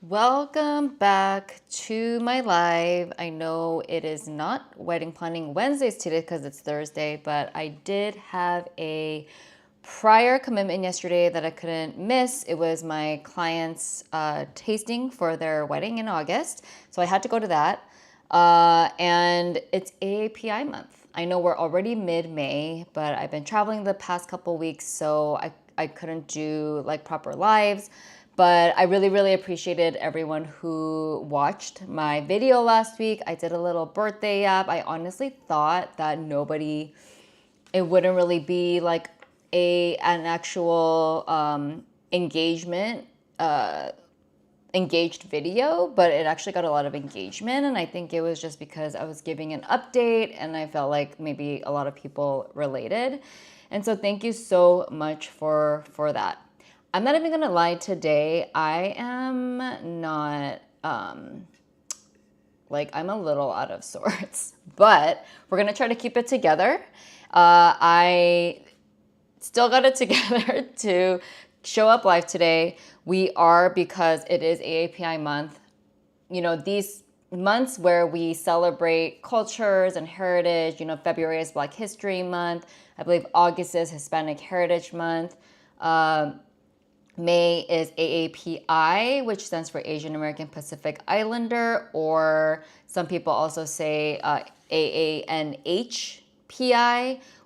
Welcome back to my live. I know it is not Wedding Planning Wednesdays today because it's Thursday, but I did have a prior commitment yesterday that I couldn't miss. It was my client's tasting for their wedding in August, so I had to go to that. And it's AAPI month. I know we're already mid-May, but I've been traveling the past couple weeks, so I couldn't do like proper lives. But I really appreciated everyone who watched my video last week. I did a little birthday app. I honestly thought that it wouldn't really be like an actual engaged video, but it actually got a lot of engagement. And I think it was just because I was giving an update and I felt like maybe a lot of people related. And so thank you so much for that. I'm not even gonna lie, today I am not, I'm a little out of sorts, but we're gonna try to keep it together. I still got it together to show up live today. Because it is AAPI month, these months where we celebrate cultures and heritage, February is Black History Month. I believe August is Hispanic Heritage Month. May is AAPI, which stands for Asian American Pacific Islander, or some people also say AANHPI,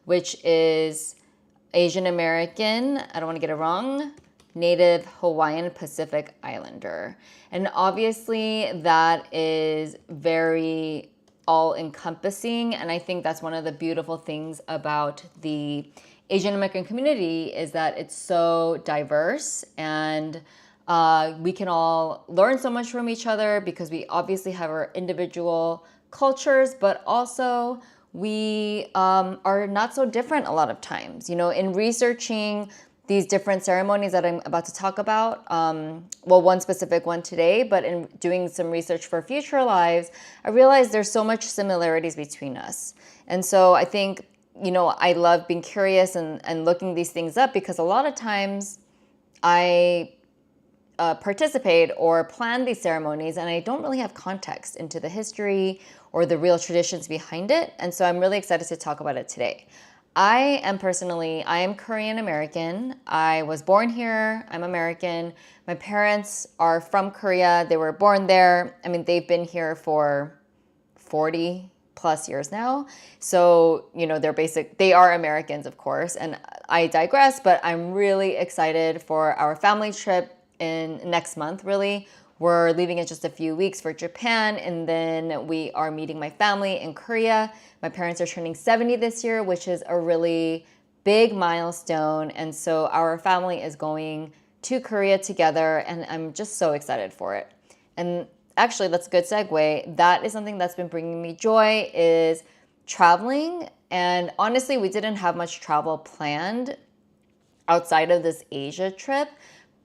which is Asian American, I don't want to get it wrong, Native Hawaiian Pacific Islander. And obviously that is very all-encompassing, and I think that's one of the beautiful things about the Asian American community is that it's so diverse, and we can all learn so much from each other because we obviously have our individual cultures, but also we are not so different a lot of times. In researching these different ceremonies that I'm about to talk about, one specific one today, but in doing some research for future lives, I realized there's so much similarities between us. And so I think I love being curious and looking these things up because a lot of times I participate or plan these ceremonies and I don't really have context into the history or the real traditions behind it. And so I'm really excited to talk about it today. I am Korean American. I was born here. I'm American. My parents are from Korea. They were born there. I mean, they've been here for 40 plus years now. So, they are Americans, of course, and I digress, but I'm really excited for our family trip in next month, really. We're leaving in just a few weeks for Japan, and then we are meeting my family in Korea. My parents are turning 70 this year, which is a really big milestone. And so our family is going to Korea together, and I'm just so excited for it. And actually, that's a good segue. That is something that's been bringing me joy, is traveling. And honestly, we didn't have much travel planned outside of this Asia trip,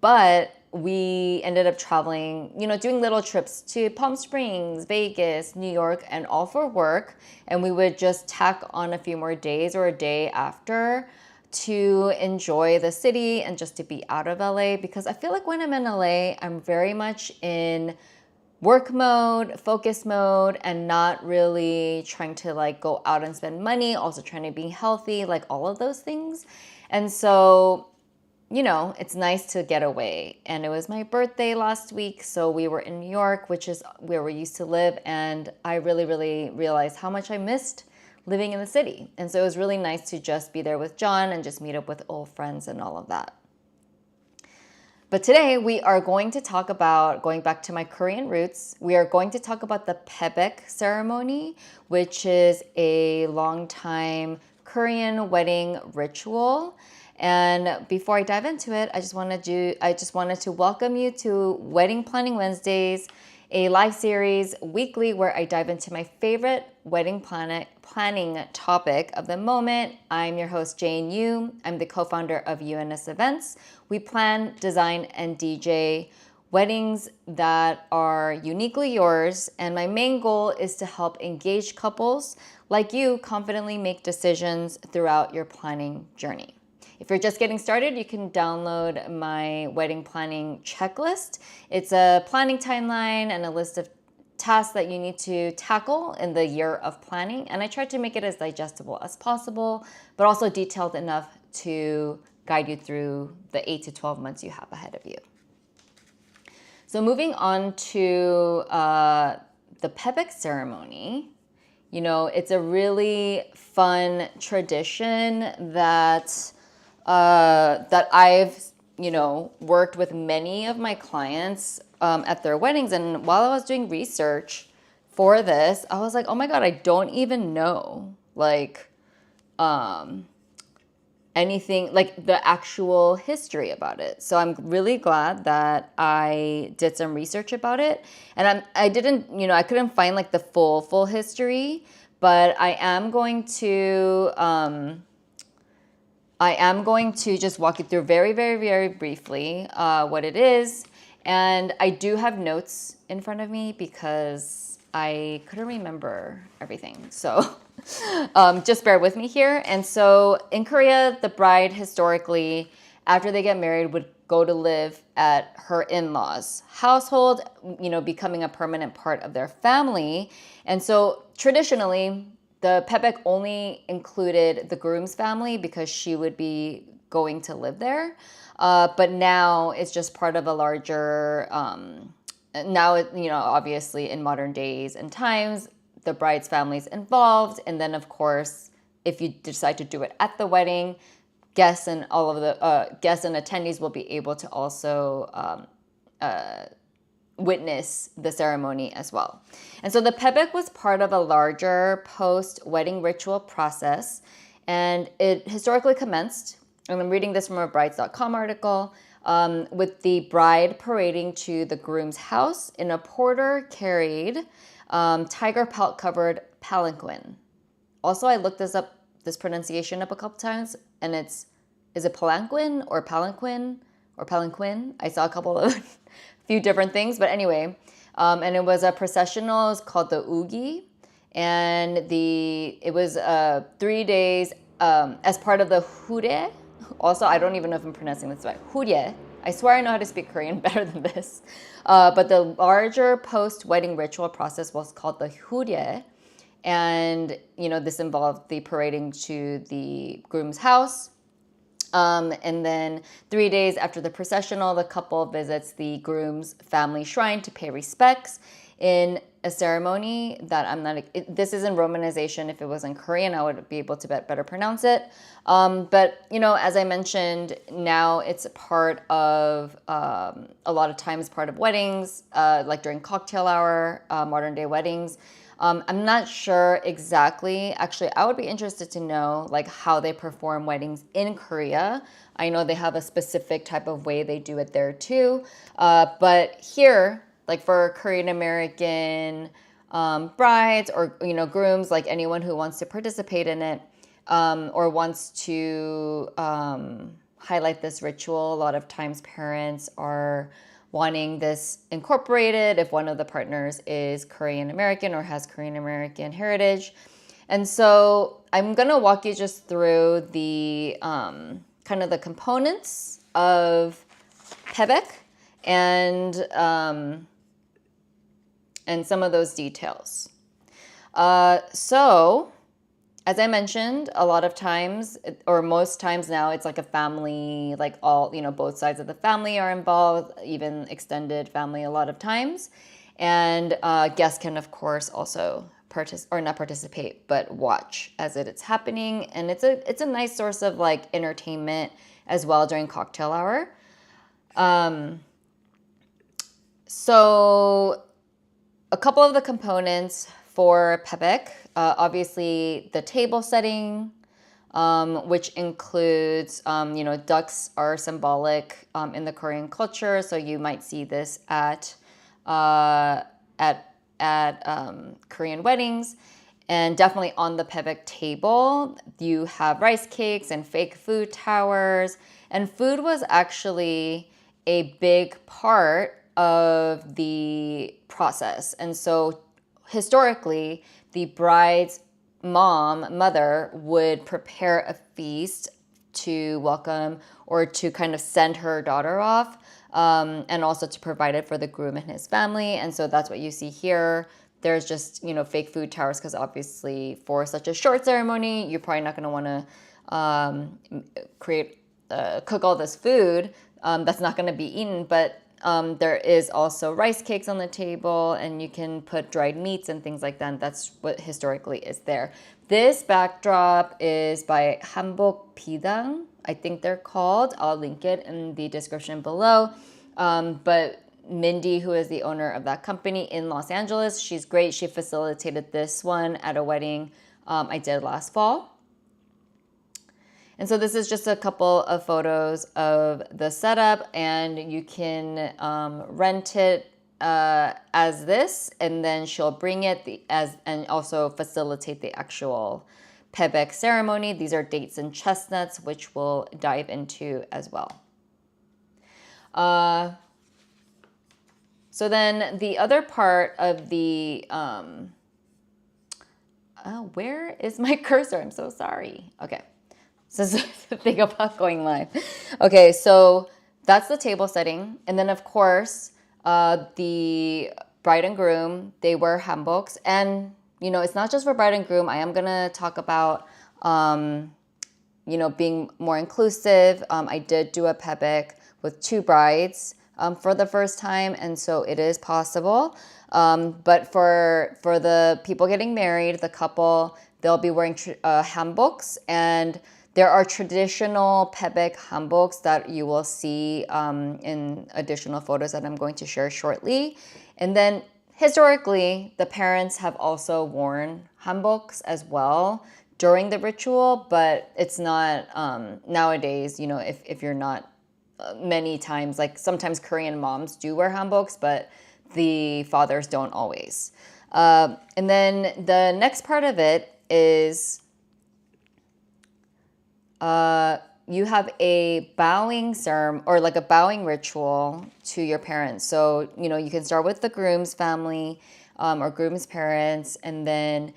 but we ended up traveling, doing little trips to Palm Springs, Vegas, New York, and all for work. And we would just tack on a few more days or a day after to enjoy the city and just to be out of LA, because I feel like when I'm in LA, I'm very much in work mode, focus mode, and not really trying to go out and spend money, also trying to be healthy, all of those things. And so, it's nice to get away. And it was my birthday last week, so we were in New York, which is where we used to live, and I really realized how much I missed living in the city. And so it was really nice to just be there with John and just meet up with old friends and all of that. But today we are going to talk about, going back to my Korean roots, we are going to talk about the Paebaek ceremony, which is a long time Korean wedding ritual. And before I dive into it, I just wanted to welcome you to Wedding Planning Wednesdays, a live series weekly where I dive into my favorite wedding planning topic of the moment. I'm your host, Jane Yu. I'm the co-founder of UNS Events. We plan, design, and DJ weddings that are uniquely yours, and my main goal is to help engaged couples like you confidently make decisions throughout your planning journey. If you're just getting started, you can download my wedding planning checklist. It's a planning timeline and a list of tasks that you need to tackle in the year of planning. And I tried to make it as digestible as possible, but also detailed enough to guide you through the 8 to 12 months you have ahead of you. So moving on to the Paebaek ceremony, you know, it's a really fun tradition that that I've, you know, worked with many of my clients at their weddings. And while I was doing research for this, I was like, oh my God, I don't even know like anything, like the actual history about it. So I'm really glad that I did some research about it. And I didn't, you know, I couldn't find like the full history, but I am going to just walk you through very briefly what it is. And I do have notes in front of me because I couldn't remember everything. So just bear with me here. And so in Korea, the bride historically, after they get married, would go to live at her in-laws' household, you know, becoming a permanent part of their family. And so traditionally, the Paebaek only included the groom's family because she would be going to live there. But now it's just part of a larger, now, you know, obviously in modern days and times, the bride's family is involved. And then, of course, if you decide to do it at the wedding, guests and all of the guests and attendees will be able to also witness the ceremony as well. And so the Paebaek was part of a larger post-wedding ritual process, and it historically commenced, and I'm reading this from a brides.com article, with the bride parading to the groom's house in a porter-carried, tiger pelt-covered palanquin. Also, I looked this pronunciation up a couple times, and is it palanquin or palanquin or palanquin? I saw a couple of few different things, but anyway, and it was a processional. It's called the Ugi, and it was 3 days as part of the Hurye. Also, I don't even know if I'm pronouncing this right. Hurye. I swear I know how to speak Korean better than this. But the larger post-wedding ritual process was called the Hurye, and you know, this involved the parading to the groom's house. And then 3 days after the processional, the couple visits the groom's family shrine to pay respects in a ceremony that this is in Romanization. If it was in Korean, I would be able to better pronounce it. But, you know, as I mentioned, now it's part of, a lot of times part of weddings, like during cocktail hour, modern day weddings. I'm not sure exactly. Actually, I would be interested to know like how they perform weddings in Korea. I know they have a specific type of way they do it there too. But here, like for Korean American brides or, you know, grooms, like anyone who wants to participate in it or wants to highlight this ritual, a lot of times parents are wanting this incorporated if one of the partners is Korean American or has Korean American heritage. And so I'm going to walk you just through the kind of the components of Paebaek and some of those details. So as I mentioned, a lot of times, or most times now, it's like a family, like all, you know, both sides of the family are involved, even extended family a lot of times. And guests can, of course, also not participate, but watch as it's happening. And it's a nice source of like entertainment as well during cocktail hour. So a couple of the components for Paebaek, obviously the table setting, which includes, you know, ducks are symbolic in the Korean culture, so you might see this at Korean weddings, and definitely on the Paebaek table, you have rice cakes and fake food towers, and food was actually a big part of the process, and so historically, the bride's mother would prepare a feast to welcome or to kind of send her daughter off, and also to provide it for the groom and his family. And so that's what you see here. There's just, fake food towers because obviously for such a short ceremony, you're probably not going to want to cook all this food that's not going to be eaten. But there is also rice cakes on the table, and you can put dried meats and things like that. And that's what historically is there. This backdrop is by hanbok bidang, I think they're called. I'll link it in the description below. But Mindy, who is the owner of that company in Los Angeles, she's great. She facilitated this one at a wedding I did last fall. And so this is just a couple of photos of the setup, and you can rent it as this, and then she'll bring it and also facilitate the actual Paebaek ceremony. These are dates and chestnuts, which we'll dive into as well. So then the other part of the, where is my cursor? I'm so sorry. Okay. So this is the thing about going live. Okay, so that's the table setting. And then of course, the bride and groom, they wear hanboks. And, it's not just for bride and groom. I am going to talk about, being more inclusive. I did do a Paebaek with 2 brides for the first time. And so it is possible. But for the people getting married, the couple, they'll be wearing hanboks. And there are traditional Paebaek hanboks that you will see in additional photos that I'm going to share shortly. And then historically, the parents have also worn hanboks as well during the ritual, but it's not nowadays, if you're not many times, like sometimes Korean moms do wear hanboks, but the fathers don't always. And then the next part of it is you have a bowing ceremony or like a bowing ritual to your parents. So, you can start with the groom's family or groom's parents, and then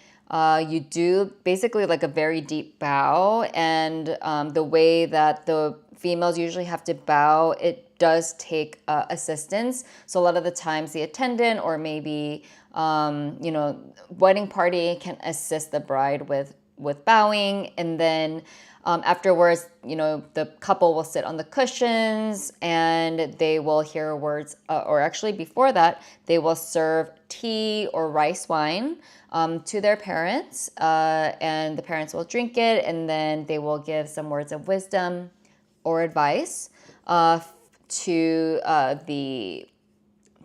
you do basically like a very deep bow. And the way that the females usually have to bow, it does take assistance. So a lot of the times the attendant or maybe, wedding party can assist the bride with bowing. And then afterwards, the couple will sit on the cushions and they will hear words, or actually before that, they will serve tea or rice wine to their parents, and the parents will drink it, and then they will give some words of wisdom or advice to the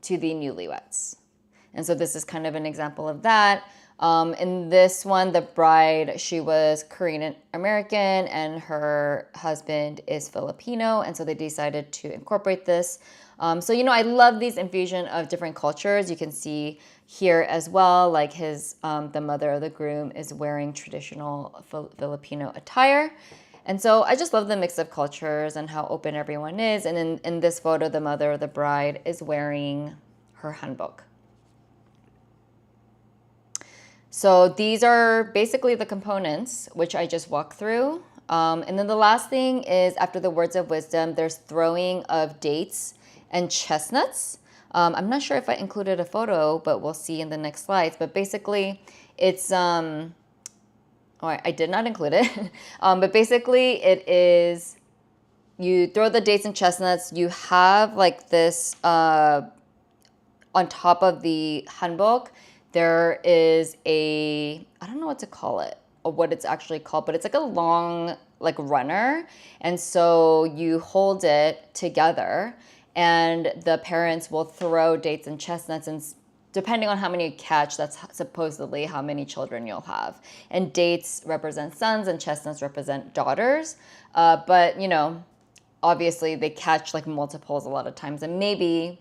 newlyweds. And so this is kind of an example of that. In this one, the bride, she was Korean American and her husband is Filipino. And so they decided to incorporate this. So, I love these infusion of different cultures. You can see here as well, like the mother of the groom is wearing traditional Filipino attire. And so I just love the mix of cultures and how open everyone is. And in this photo, the mother of the bride is wearing her hanbok. So these are basically the components which I just walked through. And then the last thing is after the words of wisdom, there's throwing of dates and chestnuts. I'm not sure if I included a photo, but we'll see in the next slides. But basically it's, I did not include it. But basically it is, you throw the dates and chestnuts, you have like this, on top of the hanbok, there is I don't know what to call it or what it's actually called, but it's like a long like runner. And so you hold it together and the parents will throw dates and chestnuts, and depending on how many you catch, that's supposedly how many children you'll have. And dates represent sons and chestnuts represent daughters. But, obviously they catch like multiples a lot of times. And maybe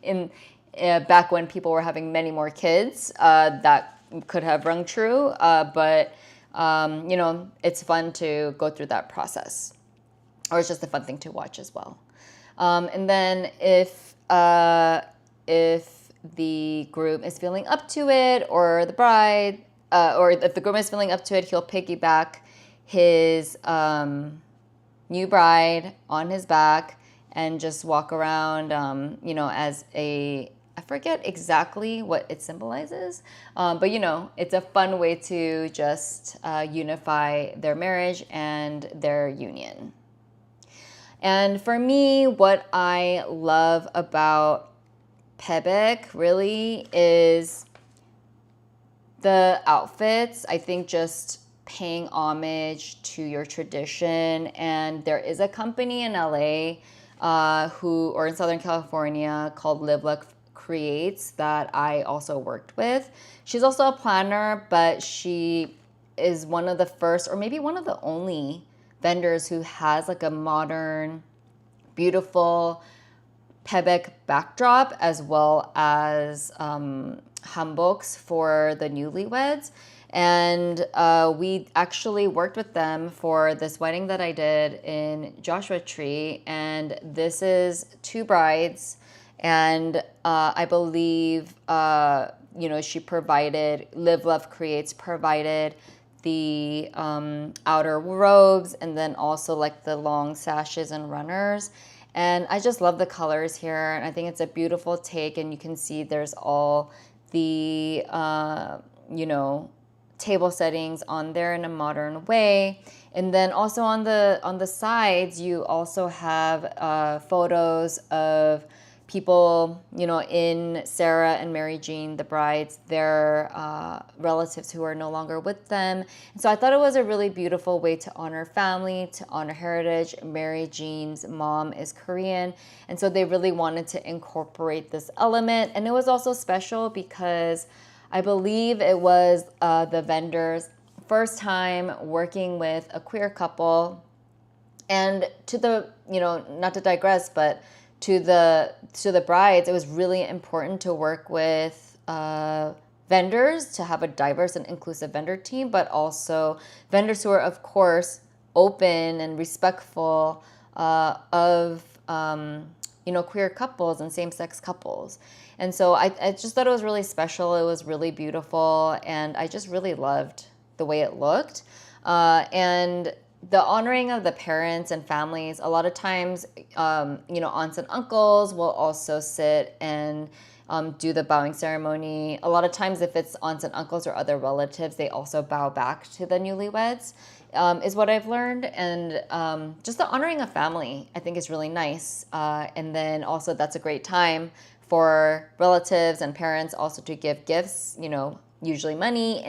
in back when people were having many more kids, that could have rung true. But, it's fun to go through that process. Or it's just a fun thing to watch as well. And then if the groom is feeling up to it, or the bride, or if the groom is feeling up to it, he'll piggyback his new bride on his back and just walk around, as I forget exactly what it symbolizes, but it's a fun way to just unify their marriage and their union. And for me, what I love about Paebaek really is the outfits. I think just paying homage to your tradition. And there is a company in LA or in Southern California called Live Luck Creates that I also worked with. She's also a planner, but she is one of the first, or maybe one of the only vendors who has like a modern, beautiful Paebaek backdrop, as well as hanboks for the newlyweds. And we actually worked with them for this wedding that I did in Joshua Tree. And this is two brides. And I believe, she provided, Live Love Creates provided the outer robes, and then also like the long sashes and runners. And I just love the colors here, and I think it's a beautiful take. And you can see there's all the table settings on there in a modern way. And then also on the sides, you also have photos of people, in Sarah and Mary Jean, the brides, their relatives who are no longer with them. And so I thought it was a really beautiful way to honor family, to honor heritage. Mary Jean's mom is Korean, and so they really wanted to incorporate this element. And it was also special because I believe it was the vendor's first time working with a queer couple. And to the, not to digress, but to the brides, it was really important to work with vendors, to have a diverse and inclusive vendor team, but also vendors who are, of course, open and respectful of queer couples and same-sex couples. And so I just thought it was really special. It was really beautiful, and I just really loved the way it looked. And the honoring of the parents and families, a lot of times, aunts and uncles will also sit and do the bowing ceremony. A lot of times, if it's aunts and uncles or other relatives, they also bow back to the newlyweds, is what I've learned. And just the honoring of family, I think, is really nice. And then also, that's a great time for relatives and parents also to give gifts, usually money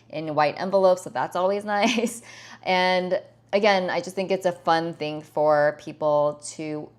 in white envelopes, so that's always nice. And again, I just think it's a fun thing for people to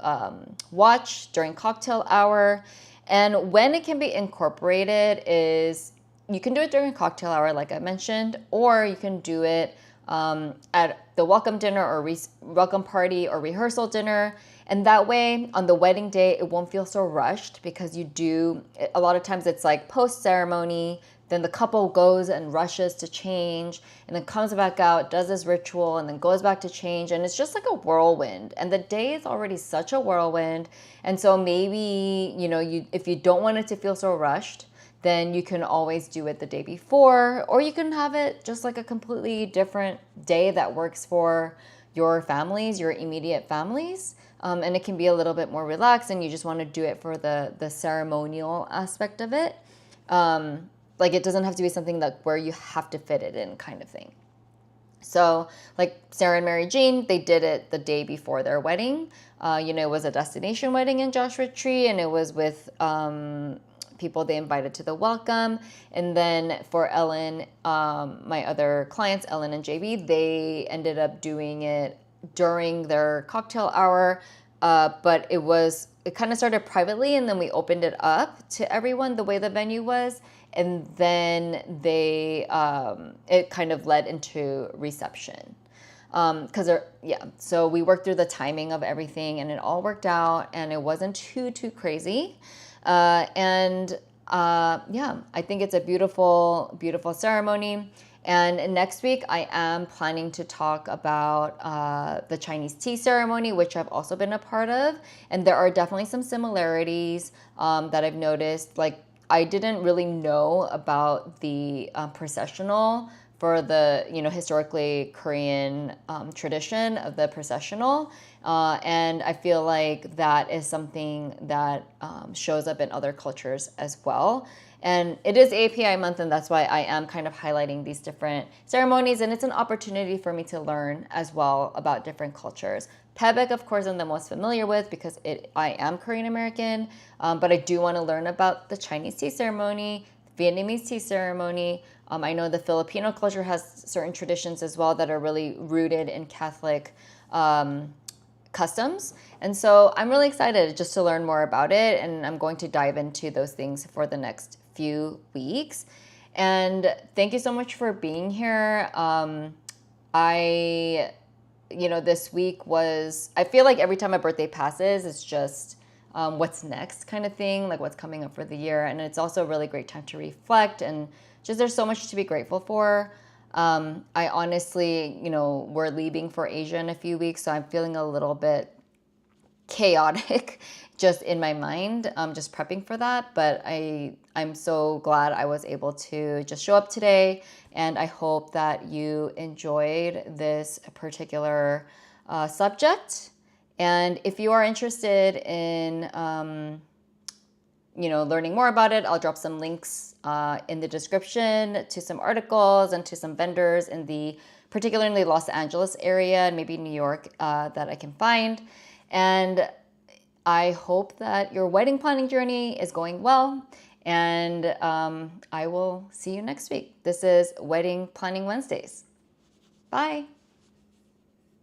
watch during cocktail hour. And when it can be incorporated is, you can do it during cocktail hour, like I mentioned, or you can do it at the welcome dinner or welcome party or rehearsal dinner. And that way, on the wedding day, it won't feel so rushed, because a lot of times it's like post-ceremony, then the couple goes and rushes to change, and then comes back out, does this ritual, and then goes back to change. And it's just like a whirlwind. And the day is already such a whirlwind. And so maybe, if you don't want it to feel so rushed, then you can always do it the day before, or you can have it just like a completely different day that works for your families, your immediate families. And it can be a little bit more relaxed, and you just want to do it for the ceremonial aspect of it. Like, it doesn't have to be something where you have to fit it in, kind of thing. So like Sarah and Mary Jean, they did it the day before their wedding. It was a destination wedding in Joshua Tree, and it was with people they invited to the welcome. And then for Ellen, my other clients, Ellen and JB, they ended up doing it during their cocktail hour. But it kind of started privately, and then we opened it up to everyone the way the venue was. And then it kind of led into reception. So we worked through the timing of everything, and it all worked out, and it wasn't too crazy. I think it's a beautiful, beautiful ceremony. And next week, I am planning to talk about the Chinese tea ceremony, which I've also been a part of. And there are definitely some similarities that I've noticed. Like, I didn't really know about the processional for the, historically Korean tradition of the processional. And I feel like that is something that shows up in other cultures as well. And it is AAPI month, and that's why I am kind of highlighting these different ceremonies. And it's an opportunity for me to learn as well about different cultures. Paebaek, of course, I'm the most familiar with because I am Korean American, but I do want to learn about the Chinese tea ceremony, Vietnamese tea ceremony. I know the Filipino culture has certain traditions as well that are really rooted in Catholic customs. And so I'm really excited just to learn more about it. And I'm going to dive into those things for the next few weeks. And thank you so much for being here. This week I feel like every time my birthday passes, it's just what's next kind of thing, like what's coming up for the year. And it's also a really great time to reflect and just there's so much to be grateful for. I honestly, we're leaving for Asia in a few weeks, so I'm feeling a little bit chaotic just in my mind, just prepping for that. But I'm so glad I was able to just show up today, and I hope that you enjoyed this particular subject. And if you are interested in learning more about it, I'll drop some links in the description to some articles and to some vendors particularly in the Los Angeles area and maybe New York that I can find. And I hope that your wedding planning journey is going well. And I will see you next week. This is Wedding Planning Wednesdays. Bye.